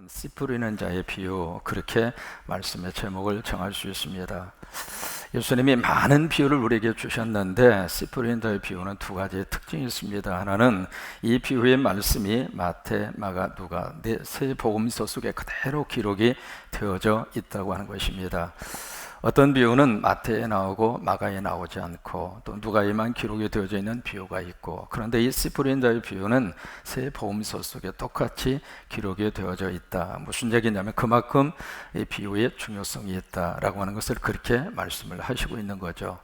씨 뿌리는 자의 비유, 그렇게 말씀의 제목을 정할 수 있습니다. 예수님이 많은 비유를 우리에게 주셨는데 씨 뿌리는 자의 비유는 두 가지의 특징이 있습니다. 하나는 이 비유의 말씀이 마태, 마가, 누가 세 복음서 속에 그대로 기록이 되어져 있다고 하는 것입니다. 어떤 비유는 마태에 나오고 마가에 나오지 않고 또 누가에만 기록이 되어져 있는 비유가 있고, 그런데 이 씨 뿌린 자의 비유는 세 복음서 속에 똑같이 기록이 되어져 있다. 무슨 얘기냐면 그만큼 이 비유의 중요성이 있다라고 하는 것을 그렇게 말씀을 하시고 있는 거죠.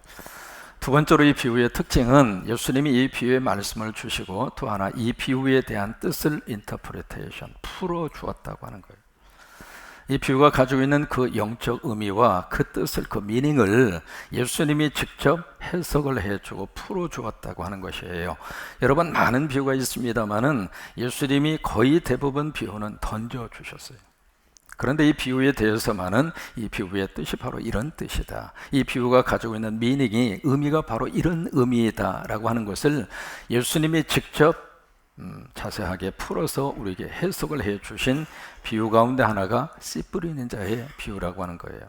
두 번째로 이 비유의 특징은 예수님이 이 비유의 말씀을 주시고 또 하나 이 비유에 대한 뜻을 인터프리테이션, 풀어 주었다고 하는 거예요. 이 비유가 가지고 있는 그 영적 의미와 그 뜻을, 그 미닝을 예수님이 직접 해석을 해주고 풀어주었다고 하는 것이에요. 여러분, 많은 비유가 있습니다만은 예수님이 거의 대부분 비유는 던져주셨어요. 그런데 이 비유에 대해서만은 이 비유의 뜻이 바로 이런 뜻이다, 이 비유가 가지고 있는 미닝이, 의미가 바로 이런 의미이다 라고 하는 것을 예수님이 직접 자세하게 풀어서 우리에게 해석을 해 주신 비유 가운데 하나가 씨 뿌리는 자의 비유라고 하는 거예요.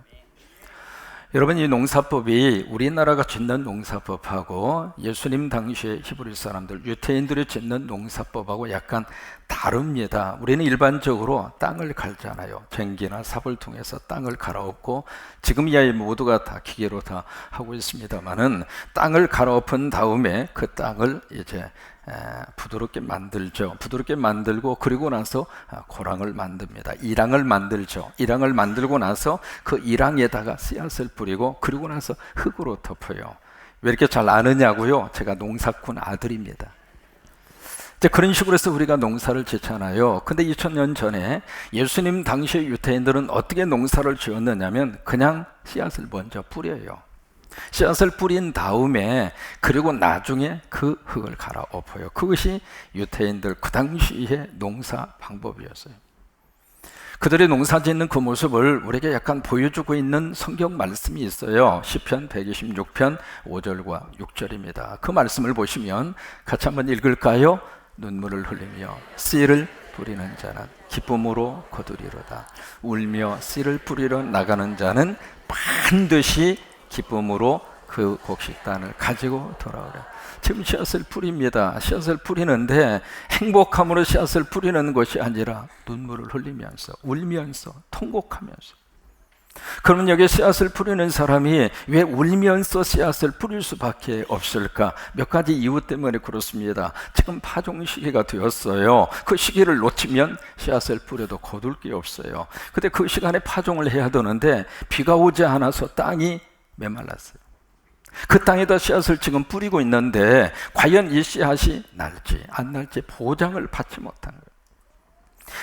여러분, 이 농사법이 우리나라가 짓는 농사법하고 예수님 당시의 히브리 사람들, 유태인들이 짓는 농사법하고 약간 다릅니다. 우리는 일반적으로 땅을 갈잖아요. 쟁기나 삽을 통해서 땅을 갈아엎고, 지금 이야 모두가 다 기계로 다 하고 있습니다만은 땅을 갈아엎은 다음에 그 땅을 이제 부드럽게 만들죠. 부드럽게 만들고 그리고 나서 고랑을 만듭니다. 이랑을 만들죠. 이랑을 만들고 나서 그 이랑에다가 씨앗을 뿌리고 그리고 나서 흙으로 덮어요. 왜 이렇게 잘 아느냐고요? 제가 농사꾼 아들입니다. 이제 그런 식으로 해서 우리가 농사를 짓잖아요. 근데 2000년 전에 예수님 당시의 유태인들은 어떻게 농사를 지었느냐면 그냥 씨앗을 먼저 뿌려요. 씨앗을 뿌린 다음에 그리고 나중에 그 흙을 갈아엎어요. 그것이 유태인들 그 당시의 농사 방법이었어요. 그들의 농사 짓는 그 모습을 우리에게 약간 보여주고 있는 성경 말씀이 있어요. 시편 126편 5절과 6절입니다. 그 말씀을 보시면 같이 한번 읽을까요? 눈물을 흘리며 씨를 뿌리는 자는 기쁨으로 거두리로다. 울며 씨를 뿌리러 나가는 자는 반드시 기쁨으로 그 곡식단을 가지고 돌아오라. 지금 씨앗을 뿌립니다. 씨앗을 뿌리는데 행복함으로 씨앗을 뿌리는 것이 아니라 눈물을 흘리면서, 울면서, 통곡하면서. 그러면 여기 씨앗을 뿌리는 사람이 왜 울면서 씨앗을 뿌릴 수밖에 없을까? 몇 가지 이유 때문에 그렇습니다. 지금 파종 시기가 되었어요. 그 시기를 놓치면 씨앗을 뿌려도 거둘 게 없어요. 근데 그 시간에 파종을 해야 되는데 비가 오지 않아서 땅이 메말랐어요. 그 땅에다 씨앗을 지금 뿌리고 있는데 과연 이 씨앗이 날지 안 날지 보장을 받지 못한 거예요.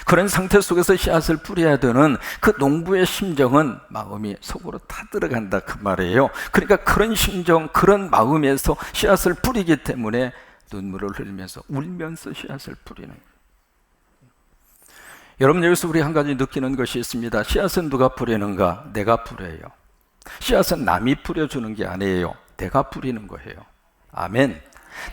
그런 상태 속에서 씨앗을 뿌려야 되는 그 농부의 심정은 마음이 속으로 타들어간다 그 말이에요. 그러니까 그런 심정, 그런 마음에서 씨앗을 뿌리기 때문에 눈물을 흘리면서 울면서 씨앗을 뿌리는 거예요. 여러분, 여기서 우리 한 가지 느끼는 것이 있습니다. 씨앗은 누가 뿌리는가? 내가 뿌려요. 씨앗은 남이 뿌려주는 게 아니에요. 내가 뿌리는 거예요. 아멘.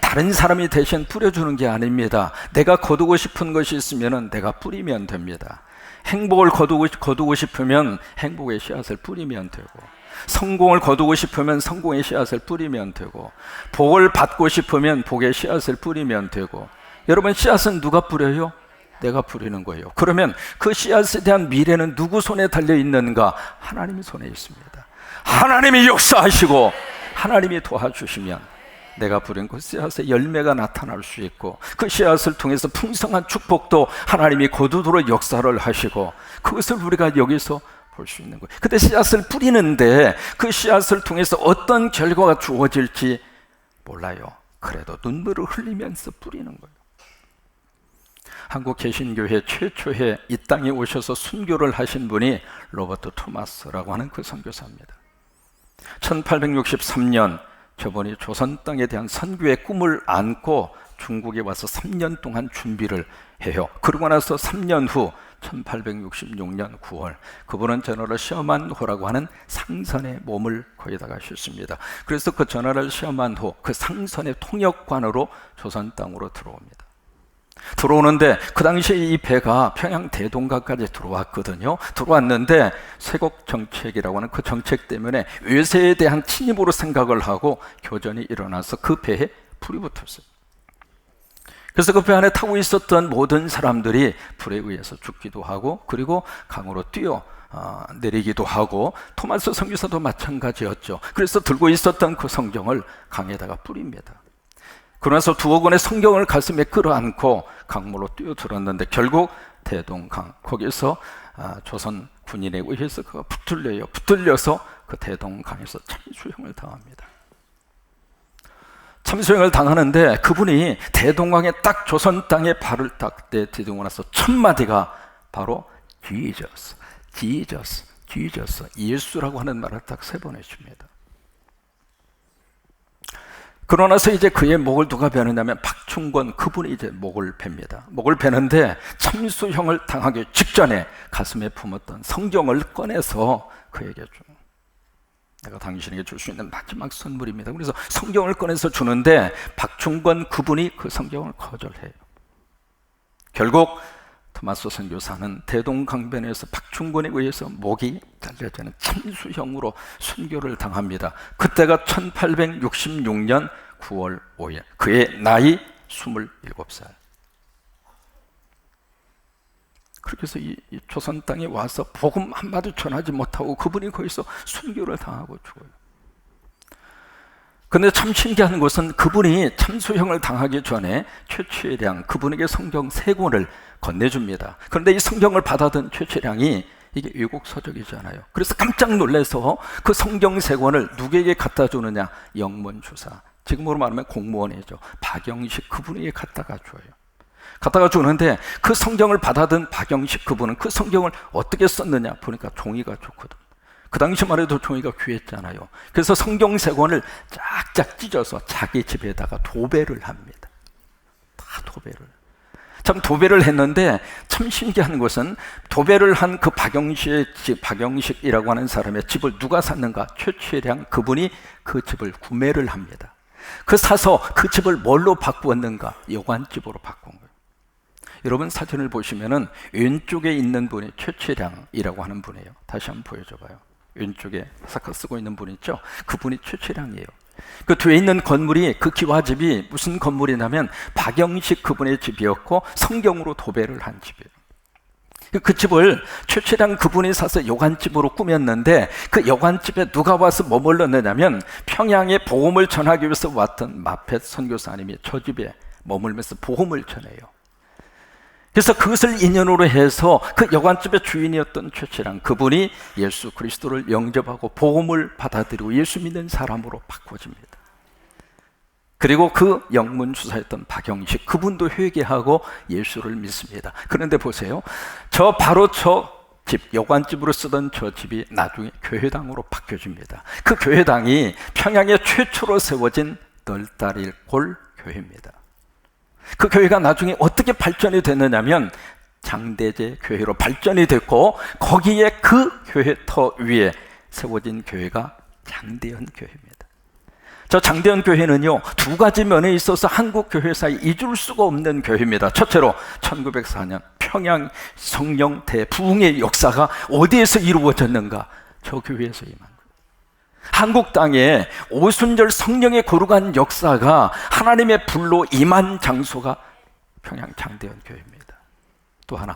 다른 사람이 대신 뿌려주는 게 아닙니다. 내가 거두고 싶은 것이 있으면 내가 뿌리면 됩니다. 행복을 거두고 싶으면 행복의 씨앗을 뿌리면 되고, 성공을 거두고 싶으면 성공의 씨앗을 뿌리면 되고, 복을 받고 싶으면 복의 씨앗을 뿌리면 되고. 여러분, 씨앗은 누가 뿌려요? 내가 뿌리는 거예요. 그러면 그 씨앗에 대한 미래는 누구 손에 달려 있는가? 하나님의 손에 있습니다. 하나님이 역사하시고 하나님이 도와주시면 내가 뿌린 그 씨앗의 열매가 나타날 수 있고, 그 씨앗을 통해서 풍성한 축복도 하나님이 거두도록 역사를 하시고, 그것을 우리가 여기서 볼 수 있는 거예요. 근데 씨앗을 뿌리는데 그 씨앗을 통해서 어떤 결과가 주어질지 몰라요. 그래도 눈물을 흘리면서 뿌리는 거예요. 한국 개신교회 최초에 이 땅에 오셔서 순교를 하신 분이 로버트 토마스라고 하는 그 선교사입니다. 1863년 저분이 조선 땅에 대한 선교의 꿈을 안고 중국에 와서 3년 동안 준비를 해요. 그러고 나서 3년 후 1866년 9월 그분은 제너럴 셔먼호라고 하는 상선의 몸을 거기다가 싣습니다. 그래서 그 제너럴 셔먼호, 그 상선의 통역관으로 조선 땅으로 들어옵니다. 들어오는데 그 당시에 이 배가 평양 대동강까지 들어왔거든요. 들어왔는데 쇄국 정책이라고 하는 그 정책 때문에 외세에 대한 침입으로 생각을 하고 교전이 일어나서 그 배에 불이 붙었어요. 그래서 그 배 안에 타고 있었던 모든 사람들이 불에 의해서 죽기도 하고, 그리고 강으로 뛰어 내리기도 하고, 토마스 선교사도 마찬가지였죠. 그래서 들고 있었던 그 성경을 강에다가 뿌립니다. 그러면서 두어 권의 성경을 가슴에 끌어안고 강물로 뛰어들었는데 결국 대동강, 거기서 조선 군인에 의해서 그가 붙들려서 그 대동강에서 참수형을 당합니다. 참수형을 당하는데 그분이 대동강에 딱 조선 땅에 발을 딱 디디고 나서 첫 마디가 바로 Jesus, 예수라고 하는 말을 딱 3번 해줍니다. 그러나서 이제 그의 목을 누가 베느냐면 박충권, 그분이 이제 목을 팹니다. 목을 베는데 참수형을 당하기 직전에 가슴에 품었던 성경을 꺼내서 그에게 내가 당신에게 줄 수 있는 마지막 선물입니다. 그래서 성경을 꺼내서 주는데 박충권 그분이 그 성경을 거절해요. 결국 토마스 선교사는 대동강변에서 박충권에 의해서 목이 잘려지는 참수형으로 순교를 당합니다. 그때가 1866년 9월 5일, 그의 나이 27살. 그렇게 해서 이 조선 땅에 와서 복음 한마디 전하지 못하고 그분이 거기서 순교를 당하고 죽어요. 근데 참 신기한 것은 그분이 참수형을 당하기 전에 최치량, 그분에게 성경 3권을 건네줍니다. 그런데 이 성경을 받아든 최치량이 이게 외국 서적이잖아요. 그래서 깜짝 놀라서 그 성경 3권을 누구에게 갖다 주느냐? 영문주사, 지금으로 말하면 공무원이죠. 박영식 그분에게 갖다가 줘요. 갖다가 주는데 그 성경을 받아든 박영식 그분은 그 성경을 어떻게 썼느냐 보니까 종이가 좋거든. 그 당시만 해도 종이가 귀했잖아요. 그래서 성경 3권을 쫙쫙 찢어서 자기 집에다가 도배를 합니다. 다 도배를. 참 도배를 했는데 참 신기한 것은 도배를 한 그 박영식이라고 하는 사람의 집을 누가 샀는가? 최치량 그분이 그 집을 구매를 합니다. 그 사서 그 집을 뭘로 바꾸었는가? 여관집으로 바꾼 거예요. 여러분 사진을 보시면은 왼쪽에 있는 분이 최치량이라고 하는 분이에요. 다시 한번 보여줘봐요. 왼쪽에 사카 쓰고 있는 분 있죠? 그분이 최치량이에요. 그 뒤에 있는 건물이, 그 기와집이 무슨 건물이냐면 박영식 그분의 집이었고 성경으로 도배를 한 집이에요. 그 집을 최치량 그분이 사서 여관집으로 꾸몄는데 그 여관집에 누가 와서 머물렀느냐면 평양에 복음을 전하기 위해서 왔던 마펫 선교사님이 저 집에 머물면서 복음을 전해요. 그래서 그것을 인연으로 해서 그 여관집의 주인이었던 최치량 그분이 예수 그리스도를 영접하고 복음을 받아들이고 예수 믿는 사람으로 바꿔집니다. 그리고 그 영문주사였던 박영식 그분도 회개하고 예수를 믿습니다. 그런데 보세요, 바로 저 집, 여관집으로 쓰던 저 집이 나중에 교회당으로 바뀌어집니다. 그 교회당이 평양에 최초로 세워진 널다릴골 교회입니다. 그 교회가 나중에 어떻게 발전이 됐느냐면 장대제 교회로 발전이 됐고 거기에 그 교회 터 위에 세워진 교회가 장대현 교회입니다. 저 장대현 교회는요 2가지 면에 있어서 한국 교회사에 잊을 수가 없는 교회입니다. 첫째로 1904년 평양 성령 대부흥의 역사가 어디에서 이루어졌는가? 저 교회에서 임한 거예요. 한국 땅에 오순절 성령의 거룩한 역사가 하나님의 불로 임한 장소가 평양 장대현 교회입니다. 또 하나,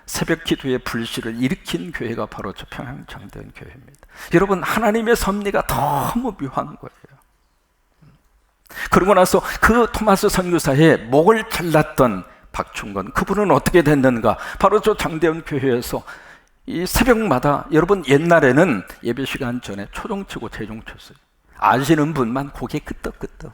새벽 기도의 불씨를 일으킨 교회가 바로 저 평양 장대현 교회입니다. 여러분, 하나님의 섭리가 너무 묘한 거예요. 그러고 나서 그 토마스 선교사의 목을 잘랐던 박충건 그분은 어떻게 됐는가? 바로 저 장대현 교회에서 이 새벽마다, 여러분 옛날에는 예배 시간 전에 초종 치고 재종 쳤어요. 아시는 분만 고개 끄덕끄덕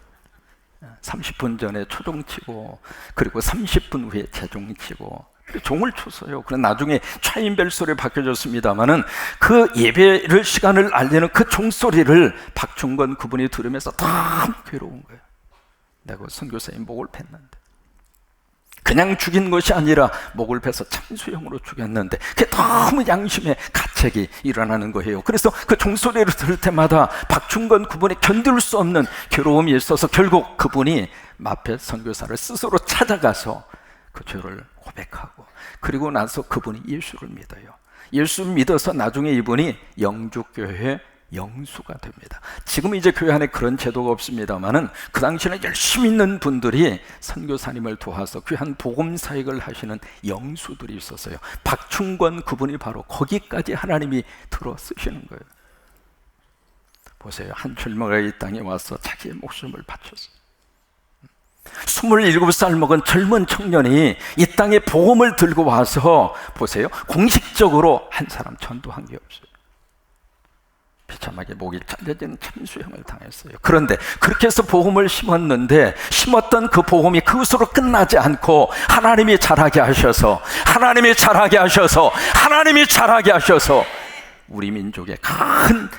30분 전에 초종 치고 그리고 30분 후에 재종 치고 종을 쳤어요. 그래 나중에 차인벨 소리에 바뀌어졌습니다만은 그 예배를 시간을 알리는 그 종소리를 박충건 그분이 들으면서 너무 괴로운 거예요. 내가 선교사의 목을 팼는데, 그냥 죽인 것이 아니라 목을 베서 참수형으로 죽였는데 그게 너무 양심의 가책이 일어나는 거예요. 그래서 그 종소리를 들을 때마다 박충건 그분이 견딜 수 없는 괴로움이 있어서 결국 그분이 마펫 선교사를 스스로 찾아가서 그 죄를 고백하고 그리고 나서 그분이 예수를 믿어요. 예수 믿어서 나중에 이분이 영주교회 영수가 됩니다. 지금 이제 교회 안에 그런 제도가 없습니다만은 그 당시에는 열심히 있는 분들이 선교사님을 도와서 귀한 복음 사역을 하시는 영수들이 있었어요. 박충권 그분이 바로 거기까지 하나님이 들어 쓰시는 거예요. 보세요. 한 젊은이가 이 땅에 와서 자기의 목숨을 바쳤어요. 27살 먹은 젊은 청년이 이 땅에 복음을 들고 와서 보세요. 공식적으로 한 사람 전도한 게 없어요. 비참하게 목이 잘려지는 참수형을 당했어요. 그런데 그렇게 해서 복음을 심었는데 심었던 그 복음이 그것으로 끝나지 않고 하나님이 자라게 하셔서 우리 민족의 큰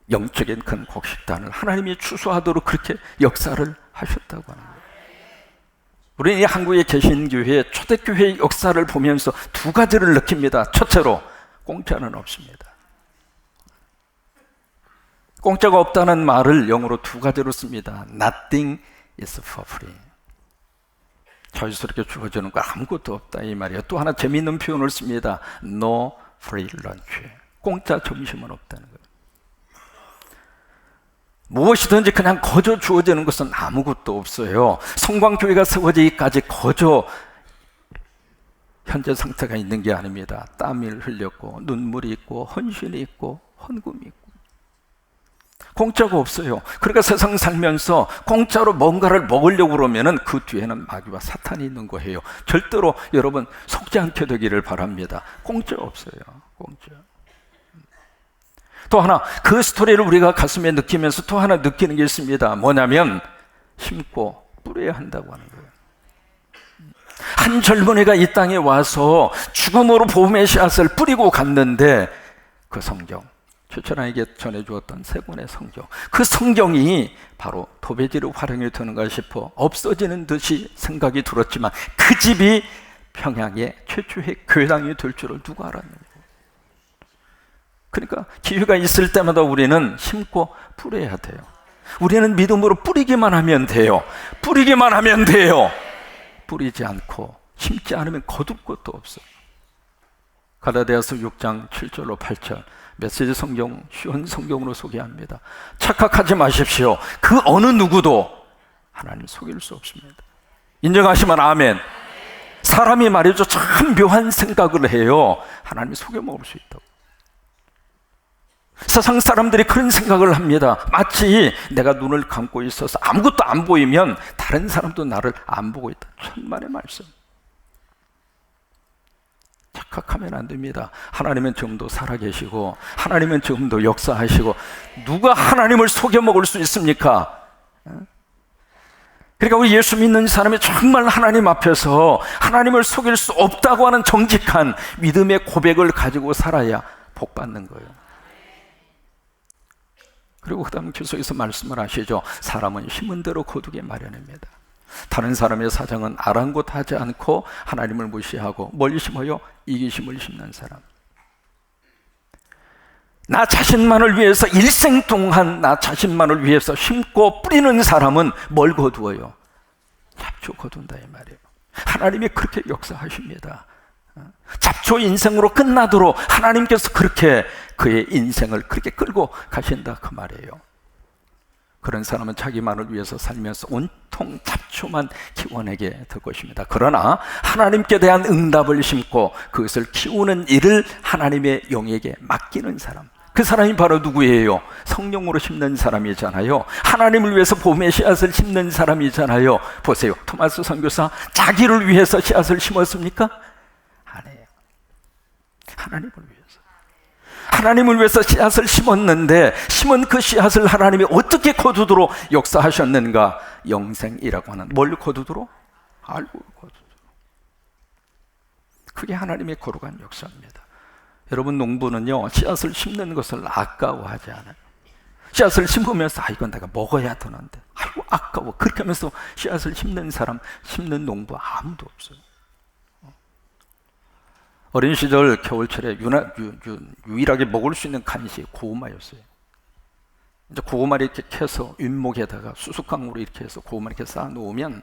영적인 큰 곡식단을 하나님이 추수하도록 그렇게 역사를 하셨다고 하는 거예요. 우리는 이 한국에 계신 교회의 초대교회의 역사를 보면서 두 가지를 느낍니다. 첫째로 공짜는 없습니다. 공짜가 없다는 말을 영어로 두 가지로 씁니다. Nothing is for free. 자유스럽게 주어지는 거 아무것도 없다 이 말이에요. 또 하나 재미있는 표현을 씁니다. No free lunch. 공짜 점심은 없다는 거예요. 무엇이든지 그냥 거저 주어지는 것은 아무것도 없어요. 성광교회가 세워지기까지 거저 현재 상태가 있는 게 아닙니다. 땀을 흘렸고 눈물이 있고 헌신이 있고 헌금이 있고 공짜가 없어요. 그러니까 세상 살면서 공짜로 뭔가를 먹으려고 그러면은 그 뒤에는 마귀와 사탄이 있는 거예요. 절대로 여러분 속지 않게 되기를 바랍니다. 공짜 없어요. 공짜. 또 하나 그 스토리를 우리가 가슴에 느끼면서 또 하나 느끼는 게 있습니다. 뭐냐면 심고 뿌려야 한다고 하는 거예요. 한 젊은이가 이 땅에 와서 죽음으로 복음의 씨앗을 뿌리고 갔는데 그 성경 최철아에게 전해주었던 세 권의 성경, 그 성경이 바로 도배지로 활용이 되는가 싶어 없어지는 듯이 생각이 들었지만 그 집이 평양의 최초의 교회당이 될 줄을 누가 알았는가. 그러니까 기회가 있을 때마다 우리는 심고 뿌려야 돼요. 우리는 믿음으로 뿌리기만 하면 돼요. 뿌리지 않고 심지 않으면 거둘 것도 없어요. 갈라디아서 6장 7절로 8절 메시지 성경 쉬운 성경으로 소개합니다. 착각하지 마십시오. 그 어느 누구도 하나님 속일 수 없습니다. 인정하시면 아멘. 사람이 말이죠 참 묘한 생각을 해요. 하나님이 속여 먹을 수 있다고. 세상 사람들이 그런 생각을 합니다. 마치 내가 눈을 감고 있어서 아무것도 안 보이면 다른 사람도 나를 안 보고 있다. 천만의 말씀. 착각하면 안 됩니다. 하나님은 지금도 살아계시고 하나님은 지금도 역사하시고 누가 하나님을 속여 먹을 수 있습니까? 그러니까 우리 예수 믿는 사람이 정말 하나님 앞에서 하나님을 속일 수 없다고 하는 정직한 믿음의 고백을 가지고 살아야 복 받는 거예요. 그리고 그 다음 계속해서 말씀을 하시죠. 사람은 심은 대로 거두게 마련입니다. 다른 사람의 사정은 아랑곳하지 않고 하나님을 무시하고 뭘 심어요? 이기심을 심는 사람. 나 자신만을 위해서 일생 동안 나 자신만을 위해서 심고 뿌리는 사람은 뭘 거두어요? 잡초 거둔다 이 말이에요. 하나님이 그렇게 역사하십니다. 잡초 인생으로 끝나도록 하나님께서 그렇게 그의 인생을 그렇게 끌고 가신다 그 말이에요. 그런 사람은 자기만을 위해서 살면서 온통 잡초만 키워내게 될 것입니다. 그러나 하나님께 대한 응답을 심고 그것을 키우는 일을 하나님의 영에게 맡기는 사람, 그 사람이 바로 누구예요? 성령으로 심는 사람이잖아요. 하나님을 위해서 복음의 씨앗을 심는 사람이잖아요. 보세요. 토마스 선교사 자기를 위해서 씨앗을 심었습니까? 아니에요. 하나님을 위해서 씨앗을 심었는데 심은 그 씨앗을 하나님이 어떻게 거두도록 역사하셨는가? 영생이라고 하는 뭘 거두도록? 알고 거두도록. 그게 하나님의 거룩한 역사입니다. 여러분 농부는요 씨앗을 심는 것을 아까워하지 않아요. 씨앗을 심으면서 이건 내가 먹어야 되는데 아이고 아까워 그렇게 하면서 씨앗을 심는 사람, 심는 농부 아무도 없어요. 어린 시절 겨울철에 유일하게 먹을 수 있는 간식이 고구마였어요. 이제 고구마를 이렇게 캐서 윗목에다가 수수깡으로 이렇게 해서 고구마 이렇게 쌓아 놓으면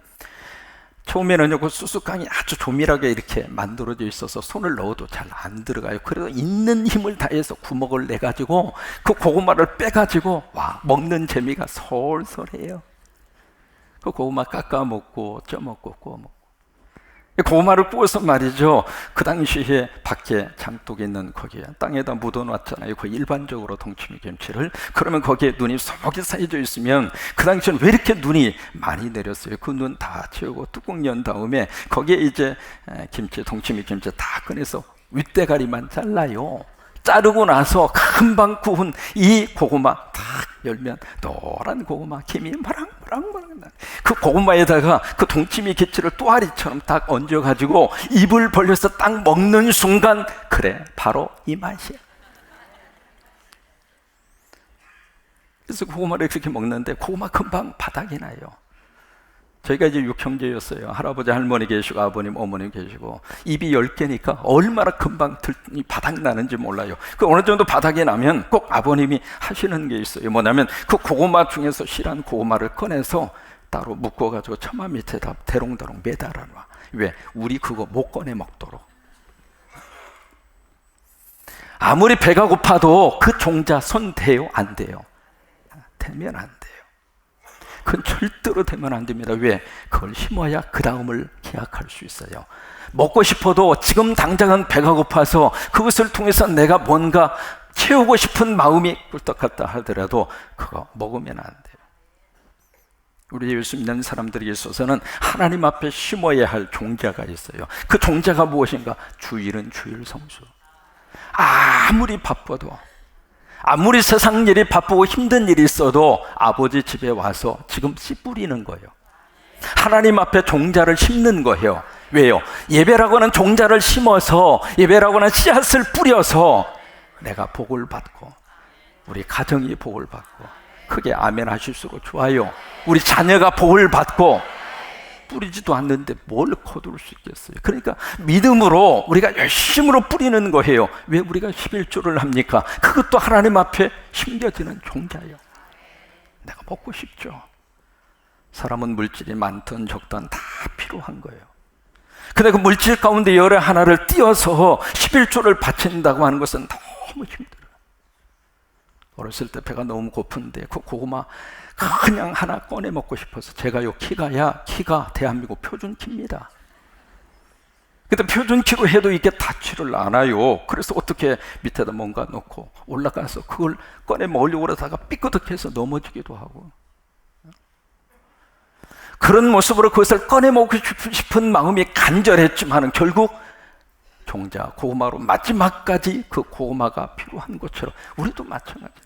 처음에는요, 그 수수깡이 아주 조밀하게 이렇게 만들어져 있어서 손을 넣어도 잘 안 들어가요. 그래도 있는 힘을 다해서 구멍을 내가지고 그 고구마를 빼가지고 와, 먹는 재미가 솔솔해요. 그 고구마 깎아 먹고 쪄 먹고 구워 먹고. 고구마를 구워서 말이죠, 그 당시에 밖에 장독 있는 거기에 땅에다 묻어놨잖아요. 그 일반적으로 동치미 김치를. 그러면 거기에 눈이 속이 쌓여져 있으면 그 당시에는 왜 이렇게 눈이 많이 내렸어요? 그 눈 다 채우고 뚜껑 연 다음에 거기에 이제 김치, 동치미 김치 다 꺼내서 윗대가리만 잘라요. 자르고 나서 금방 구운 이 고구마 딱 열면 노란 고구마 김이 마랑마랑 그 고구마에다가 그 동치미 김치를 또아리처럼 딱 얹어가지고 입을 벌려서 딱 먹는 순간, 그래, 바로 이 맛이야. 그래서 고구마를 그렇게 먹는데 고구마 금방 바닥이 나요. 저희가 이제 6형제였어요. 할아버지, 할머니 계시고 아버님, 어머님 계시고 입이 10개니까 얼마나 금방 바닥 나는지 몰라요. 그 어느 정도 바닥이 나면 꼭 아버님이 하시는 게 있어요. 뭐냐면 그 고구마 중에서 실한 고구마를 꺼내서 따로 묶어가지고 처마 밑에다 대롱대롱 매달아 놔. 왜? 우리 그거 못 꺼내 먹도록. 아무리 배가 고파도 그 종자 손 대요? 안 돼요? 대면 안 돼요. 그건 절대로 되면 안 됩니다. 왜? 그걸 심어야 그 다음을 기약할 수 있어요. 먹고 싶어도 지금 당장은 배가 고파서 그것을 통해서 내가 뭔가 채우고 싶은 마음이 꿀떡같다 하더라도 그거 먹으면 안 돼요. 우리 예수 믿는 사람들에게 있어서는 하나님 앞에 심어야 할 종자가 있어요. 그 종자가 무엇인가? 주일은 주일 성수. 아무리 바빠도, 아무리 세상 일이 바쁘고 힘든 일이 있어도 아버지 집에 와서 지금 씨 뿌리는 거예요. 하나님 앞에 종자를 심는 거예요. 왜요? 예배라고 하는 종자를 심어서, 예배라고 하는 씨앗을 뿌려서 내가 복을 받고 우리 가정이 복을 받고, 크게 아멘 하실수록 좋아요. 우리 자녀가 복을 받고, 뿌리지도 않는데 뭘 거둘 수 있겠어요? 그러니까 믿음으로 우리가 열심으로 뿌리는 거예요. 왜 우리가 11조를 합니까? 그것도 하나님 앞에 심겨지는 종자예요. 내가 먹고 싶죠. 사람은 물질이 많든 적든 다 필요한 거예요. 근데 그 물질 가운데 열의 하나를 띄어서 11조를 바친다고 하는 것은 너무 힘들어요. 어렸을 때 배가 너무 고픈데 그 고구마 그냥 하나 꺼내 먹고 싶어서, 제가요, 키가 대한민국 표준 키입니다. 근데 표준 키로 해도 이게 닿지를 않아요. 그래서 어떻게 밑에다 뭔가 놓고 올라가서 그걸 꺼내 먹으려고 그러다가 삐끗해서 넘어지기도 하고, 그런 모습으로 그것을 꺼내 먹고 싶은 마음이 간절했지만 결국 종자 고구마로 마지막까지 그 고구마가 필요한 것처럼 우리도 마찬가지입니다.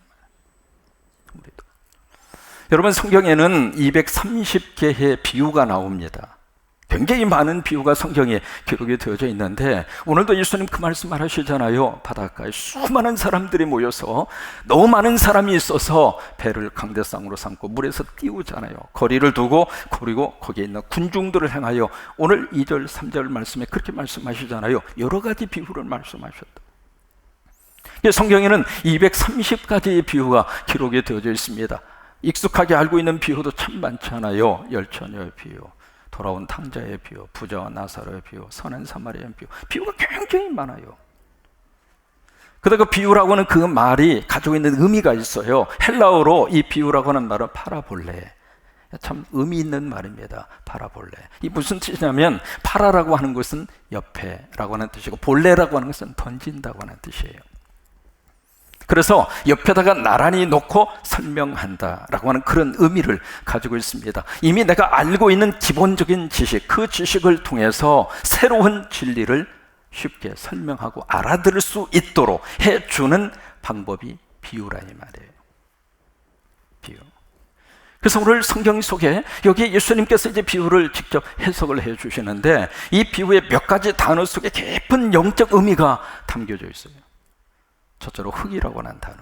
여러분, 성경에는 230개의 비유가 나옵니다. 굉장히 많은 비유가 성경에 기록이 되어져 있는데, 오늘도 예수님 그 말씀을 하시잖아요. 바닷가에 수많은 사람들이 모여서 너무 많은 사람이 있어서 배를 강대상으로 삼고 물에서 띄우잖아요. 거리를 두고, 그리고 거기에 있는 군중들을 향하여, 오늘 2절 3절 말씀에 그렇게 말씀하시잖아요. 여러 가지 비유를 말씀하셨다. 성경에는 230가지의 비유가 기록이 되어져 있습니다. 익숙하게 알고 있는 비유도 참 많잖아요. 열처녀의 비유, 돌아온 탕자의 비유, 부자와 나사로의 비유, 선한 사마리아의 비유, 비유가 굉장히 많아요. 그런데 그 비유라고 하는 그 말이 가지고 있는 의미가 있어요. 헬라어로 이 비유라고 하는 말은 파라볼레, 참 의미 있는 말입니다. 파라볼레. 이 무슨 뜻이냐면, 파라라고 하는 것은 옆에라고 하는 뜻이고, 볼레라고 하는 것은 던진다고 하는 뜻이에요. 그래서 옆에다가 나란히 놓고 설명한다라고 하는 그런 의미를 가지고 있습니다. 이미 내가 알고 있는 기본적인 지식, 그 지식을 통해서 새로운 진리를 쉽게 설명하고 알아들을 수 있도록 해주는 방법이 비유라 이 말이에요. 비유. 그래서 오늘 성경 속에 여기 예수님께서 이제 비유를 직접 해석을 해 주시는데, 이 비유의 몇 가지 단어 속에 깊은 영적 의미가 담겨져 있어요. 첫째로 흙이라고 하는 단어.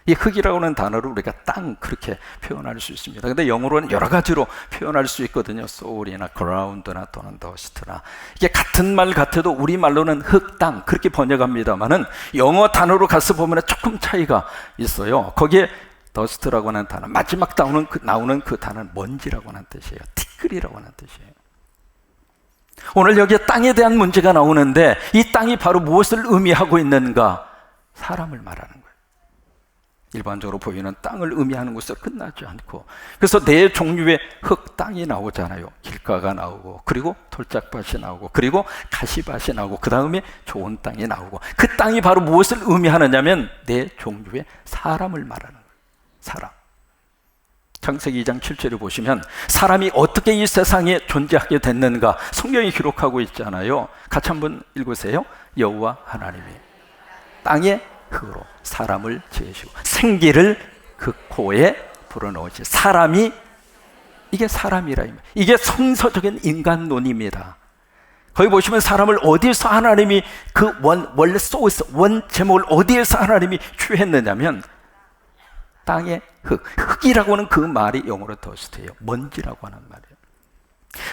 이 흙이라고 하는 단어를 우리가 땅 그렇게 표현할 수 있습니다. 근데 영어로는 여러 가지로 표현할 수 있거든요. soil이나 ground나 또는 dust나. 이게 같은 말 같아도 우리말로는 흙, 땅 그렇게 번역합니다만은 영어 단어로 가서 보면 조금 차이가 있어요. 거기에 dust라고 하는 단어, 마지막 나오는 그 단어는 먼지라고 하는 뜻이에요. 티끌이라고 하는 뜻이에요. 오늘 여기에 땅에 대한 문제가 나오는데 이 땅이 바로 무엇을 의미하고 있는가? 사람을 말하는 거예요. 일반적으로 보이는 땅을 의미하는 것으로 끝나지 않고, 그래서 네 종류의 흙 땅이 나오잖아요. 길가가 나오고, 그리고 돌짝밭이 나오고, 그리고 가시밭이 나오고, 그 다음에 좋은 땅이 나오고, 그 땅이 바로 무엇을 의미하느냐면 네 종류의 사람을 말하는 거예요. 사람. 창세기 2장 7절을 보시면 사람이 어떻게 이 세상에 존재하게 됐는가 성경이 기록하고 있잖아요. 같이 한번 읽으세요. 여호와 하나님이 땅의 흙으로 사람을 지으시고 생기를 그 코에 불어넣으시. 사람이, 이게 사람이라, 이게 성서적인 인간론입니다. 거기 보시면 사람을 어디에서 하나님이 그 원래 소스, 원 제목을 어디에서 하나님이 취했느냐면 땅의 흙이라고 하는 그 말이 영어로 더스트예요. 먼지라고 하는 말이에요.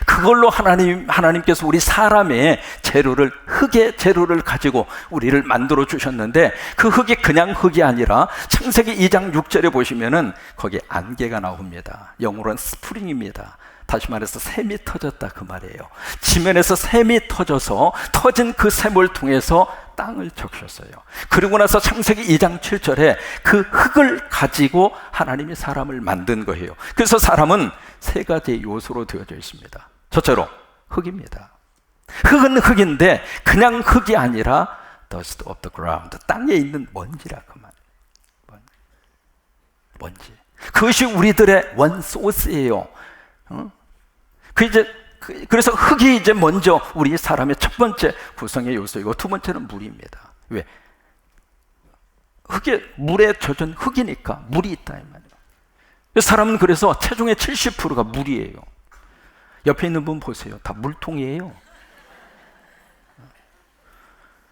그걸로 하나님께서 우리 사람의 재료를, 흙의 재료를 가지고 우리를 만들어 주셨는데, 그 흙이 그냥 흙이 아니라 창세기 2장 6절에 보시면은 거기에 안개가 나옵니다. 영어로는 스프링입니다. 다시 말해서 샘이 터졌다 그 말이에요. 지면에서 샘이 터져서 터진 그 샘을 통해서 땅을 적셨어요. 그리고 나서 창세기 2장 7절에 그 흙을 가지고 하나님이 사람을 만든 거예요. 그래서 사람은 세 가지 요소로 되어져 있습니다. 첫째로 흙입니다. 흙은 흙인데 그냥 흙이 아니라 dust of the ground, 땅에 있는 먼지라 그 말이에요. 먼지. 그것이 우리들의 원 소스예요. 그래서 흙이 이제 먼저 우리 사람의 첫 번째 구성의 요소이고, 두 번째는 물입니다. 왜? 물에 젖은 흙이니까 물이 있다 이 말이에요. 사람은 그래서 체중의 70%가 물이에요. 옆에 있는 분 보세요. 다 물통이에요.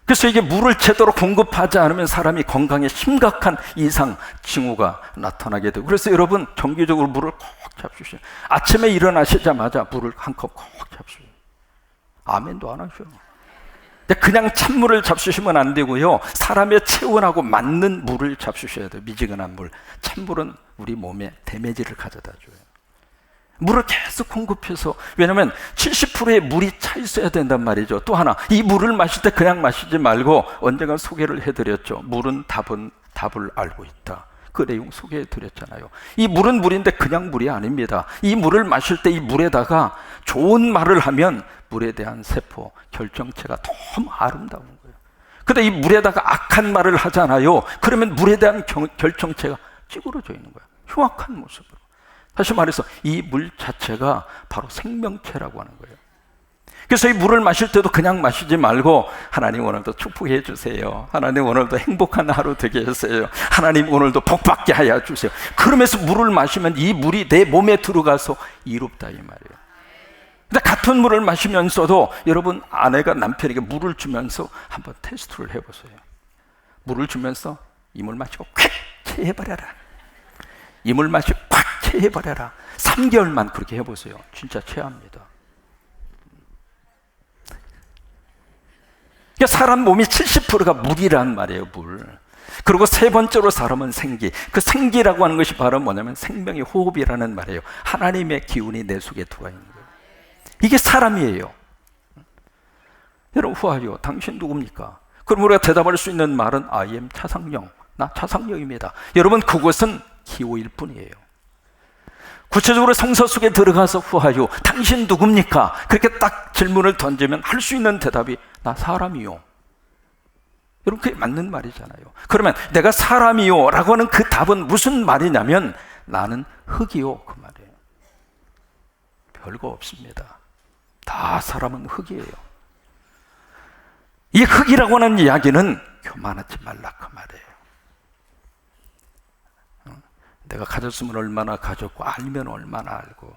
그래서 이게 물을 제대로 공급하지 않으면 사람이 건강에 심각한 이상 징후가 나타나게 되고, 그래서 여러분 정기적으로 물을 꼭 잡수셔요. 아침에 일어나시자마자 물을 한 컵 꼭 잡수셔요. 아멘도 안 하셔. 그냥 찬물을 잡수시면 안 되고요, 사람의 체온하고 맞는 물을 잡수셔야 돼요. 미지근한 물. 찬물은 우리 몸에 데미지를 가져다 줘요. 물을 계속 공급해서, 왜냐하면 70%의 물이 차 있어야 된단 말이죠. 또 하나, 이 물을 마실 때 그냥 마시지 말고, 언젠가 소개를 해드렸죠. 물은 답을 알고 있다. 그 내용 소개해드렸잖아요. 이 물은 물인데 그냥 물이 아닙니다. 이 물을 마실 때 이 물에다가 좋은 말을 하면 물에 대한 세포, 결정체가 너무 아름다운 거예요. 근데 이 물에다가 악한 말을 하잖아요. 그러면 물에 대한 결정체가 찌그러져 있는 거예요. 흉악한 모습으로. 다시 말해서 이 물 자체가 바로 생명체라고 하는 거예요. 그래서 이 물을 마실 때도 그냥 마시지 말고, 하나님 오늘도 축복해 주세요. 하나님 오늘도 행복한 하루 되게 해주세요. 하나님 오늘도 복받게 하여 주세요. 그러면서 물을 마시면 이 물이 내 몸에 들어가서 이롭다 이 말이에요. 근데 같은 물을 마시면서도 여러분, 아내가 남편에게 물을 주면서 한번 테스트를 해보세요. 물을 주면서 이 물 마시고 콱 체해버려라. 이 물 마시고 콱 체해버려라. 3개월만 그렇게 해보세요. 진짜 체합니다. 그러니까 사람 몸이 70%가 물이란 말이에요. 물. 그리고 세 번째로 사람은 생기. 그 생기라고 하는 것이 바로 뭐냐면 생명의 호흡이라는 말이에요. 하나님의 기운이 내 속에 들어와 있는 거예요. 이게 사람이에요. 여러분, 후하요. 당신 누굽니까? 그럼 우리가 대답할 수 있는 말은 I am 차상영. 나 차상영입니다. 여러분, 그것은 기호일 뿐이에요. 구체적으로 성서 속에 들어가서 후하요. 당신 누굽니까? 그렇게 딱 질문을 던지면 할 수 있는 대답이 나 사람이요. 여러분, 그게 맞는 말이잖아요. 그러면 내가 사람이요 라고 하는 그 답은 무슨 말이냐면 나는 흙이요 그 말이에요. 별거 없습니다. 다 사람은 흙이에요. 이 흙이라고 하는 이야기는 교만하지 말라 그 말이에요. 내가 가졌으면 얼마나 가졌고 알면 얼마나 알고,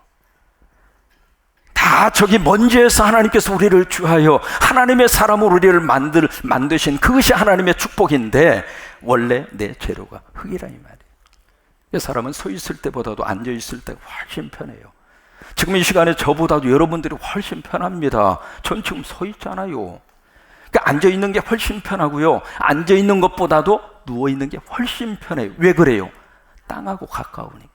다 저기 먼지에서 하나님께서 우리를 주하여 하나님의 사람으로 우리를 만드신 그것이 하나님의 축복인데, 원래 내 재료가 흙이라 이 말이에요. 사람은 서 있을 때보다도 앉아 있을 때가 훨씬 편해요. 지금 이 시간에 저보다도 여러분들이 훨씬 편합니다. 전 지금 서 있잖아요. 그러니까 앉아 있는 게 훨씬 편하고요, 앉아 있는 것보다도 누워 있는 게 훨씬 편해요. 왜 그래요? 땅하고 가까우니까.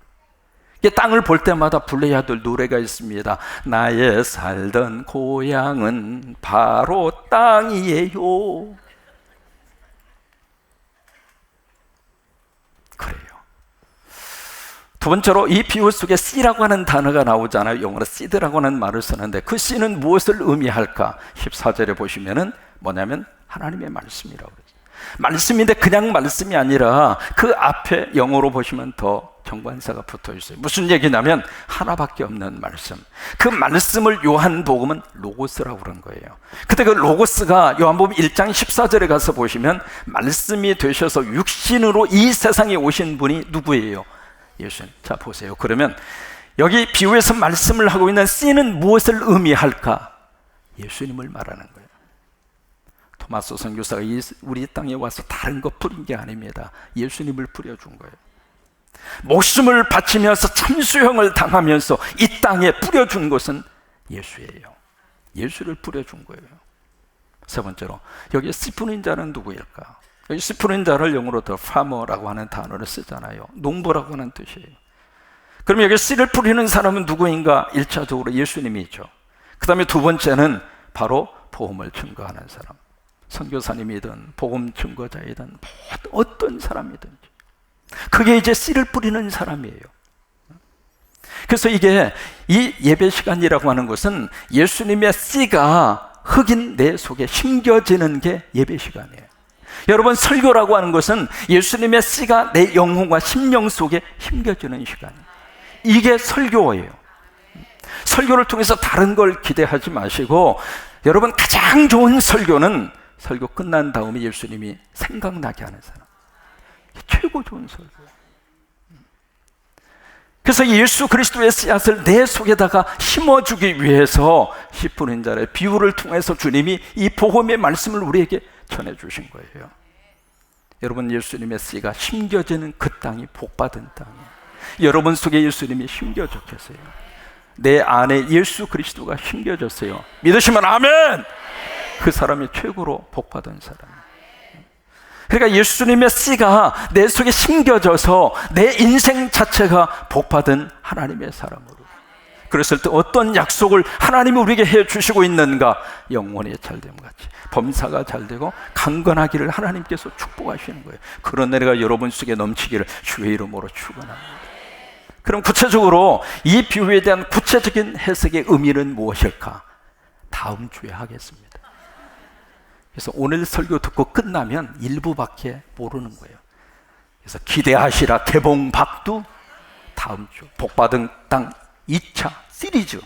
이 땅을 볼 때마다 불러야 될 노래가 있습니다. 나의 살던 고향은 바로 땅이에요. 그래요. 두 번째로 이 비유 속에 씨라고 하는 단어가 나오잖아요. 영어로 seed라고 하는 말을 쓰는데 그 씨는 무엇을 의미할까? 14절에 보시면은 뭐냐면 하나님의 말씀이라고 그러죠. 말씀인데 그냥 말씀이 아니라 그 앞에 영어로 보시면 더 정관사가 붙어 있어요. 무슨 얘기냐면 하나밖에 없는 말씀. 그 말씀을 요한복음은 로고스라고 그런 거예요. 근데 그 로고스가 요한복음 1장 14절에 가서 보시면 말씀이 되셔서 육신으로 이 세상에 오신 분이 누구예요? 예수님. 자 보세요. 그러면 여기 비유에서 말씀을 하고 있는 씨는 무엇을 의미할까? 예수님을 말하는 거예요. 토마스 선교사가 우리 땅에 와서 다른 거 뿌린 게 아닙니다. 예수님을 뿌려준 거예요. 목숨을 바치면서 참수형을 당하면서 이 땅에 뿌려준 것은 예수예요. 예수를 뿌려준 거예요. 세 번째로 여기 씨 뿌린 자는 누구일까? 여기 씨 뿌린 자를 영어로 the farmer라고 하는 단어를 쓰잖아요. 농부라고 하는 뜻이에요. 그럼 여기 씨를 뿌리는 사람은 누구인가? 1차적으로 예수님이죠. 그 다음에 두 번째는 바로 복음을 증거하는 사람. 선교사님이든 복음 증거자이든 어떤 사람이든지 그게 이제 씨를 뿌리는 사람이에요. 그래서 이게 이 예배 시간이라고 하는 것은 예수님의 씨가 흙인 내 속에 심겨지는 게 예배 시간이에요. 여러분 설교라고 하는 것은 예수님의 씨가 내 영혼과 심령 속에 심겨지는 시간이에요. 이게 설교예요. 설교를 통해서 다른 걸 기대하지 마시고 여러분 가장 좋은 설교는 설교 끝난 다음에 예수님이 생각나게 하는 사람. 최고 좋은 설교예요. 그래서 예수 그리스도의 씨앗을 내 속에다가 심어주기 위해서 씨 뿌린 자의 비유를 통해서 주님이 이 복음의 말씀을 우리에게 전해주신 거예요. 여러분 예수님의 씨가 심겨지는 그 땅이 복받은 땅이에요. 여러분 속에 예수님이 심겨져 계세요. 내 안에 예수 그리스도가 심겨졌어요. 믿으시면 아멘! 그 사람이 최고로 복받은 사람이에요. 그러니까 예수님의 씨가 내 속에 심겨져서 내 인생 자체가 복받은 하나님의 사람으로. 그랬을 때 어떤 약속을 하나님이 우리에게 해주시고 있는가? 영혼이 잘됨 같이 범사가 잘되고 강건하기를 하나님께서 축복하시는 거예요. 그런 은혜가 여러분 속에 넘치기를 주의 이름으로 축원합니다. 그럼 구체적으로 이 비유에 대한 구체적인 해석의 의미는 무엇일까? 다음 주에 하겠습니다. 그래서 오늘 설교 듣고 끝나면 일부밖에 모르는 거예요. 그래서 기대하시라 개봉박두 다음 주 복받은 땅 2차 시리즈.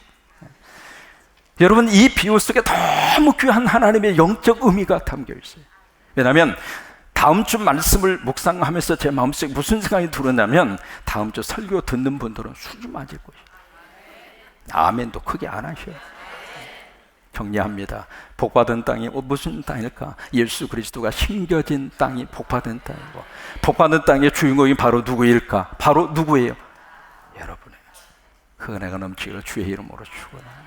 여러분 이 비유 속에 너무 귀한 하나님의 영적 의미가 담겨 있어요. 왜냐하면 다음 주 말씀을 묵상하면서 제 마음속에 무슨 생각이 들었냐면 다음 주 설교 듣는 분들은 수주 맞을 것이에요. 아멘도 크게 안 하셔요. 정리합니다. 복받은 땅이 무슨 땅일까? 예수 그리스도가 심겨진 땅이 복받은 땅이고 복받은 땅의 주인공이 바로 누구일까? 바로 누구예요? 여러분이에요. 그 은혜가 넘치기를 주의 이름으로 축원합니다.